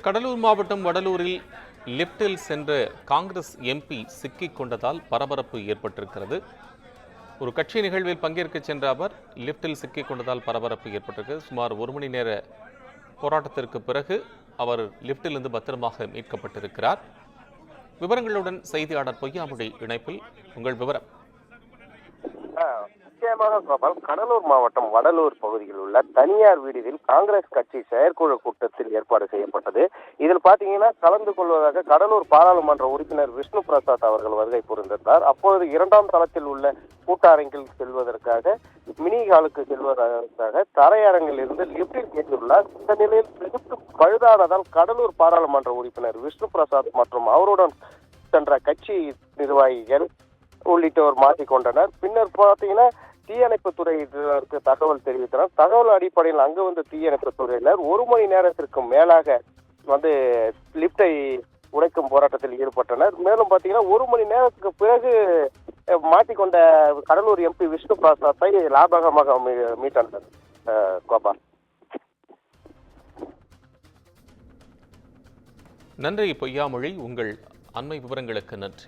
கடலூர் மாவட்டம் வடலூரில் லிப்டில் சென்ற காங்கிரஸ் எம்பி சிக்கிக் கொண்டதால் பரபரப்பு ஏற்பட்டிருக்கிறது. ஒரு கட்சி நிகழ்வில் பங்கேற்க சென்ற அவர் லிப்டில் சிக்கிக் கொண்டதால் பரபரப்பு ஏற்பட்டிருக்கு. சுமார் 1 மணி நேர போராட்டத்திற்கு பிறகு அவர் லிப்டிலிருந்து பத்திரமாக மீட்கப்பட்டிருக்கிறார். விவரங்களுடன் செய்தியாளர் பொய்யாமொழி இணைப்பில். உங்கள் விவரம். நிச்சயமாக கோபால், கடலூர் மாவட்டம் வடலூர் பகுதியில் உள்ள தனியார் வீடுகளில் காங்கிரஸ் கட்சி செயற்குழு கூட்டத்தில் ஏற்பாடு செய்யப்பட்டது. இதில் பாத்தீங்கன்னா கலந்து கொள்வதாக கடலூர் பாராளுமன்ற உறுப்பினர் விஷ்ணு பிரசாத் அவர்கள் வருகை புரிந்திருந்தார். அப்பொழுது 2ஆம் தளத்தில் உள்ள கூட்டரங்கில் செல்வதற்காக மினி ஹாலுக்கு செல்வதற்காக தரையரங்கில் இருந்து லிப்டில் ஏற்றியுள்ளார். இந்த நிலையில் லிப்ட் பழுதானதால் கடலூர் பாராளுமன்ற உறுப்பினர் விஷ்ணு பிரசாத் மற்றும் அவருடன் சென்ற கட்சி நிர்வாகிகள் உள்ளிட்டோர் மாட்டிக்கொண்டனர். பின்னர் பார்த்தீங்கன்னா தீயணைப்பு துறையினருக்கு தகவல் தெரிவித்தனர். தகவல் அடிப்படையில் அங்கு வந்து தீயணைப்பு துறையினர் 1 மணி நேரத்திற்கு மேலாக லிப்டை உடைக்கும் போராட்டத்தில் ஈடுபட்டனர். மேலும் பார்த்தீங்கன்னா 1 மணி நேரத்துக்கு பிறகு மாட்டிக்கொண்ட கடலூர் எம்பி விஷ்ணு பிரசாத்தை லாபகமாக மீட்டனர். கோபால், நன்றி பொய்யாமொழி. உங்கள் அண்மை விவரங்களுக்கு நன்றி.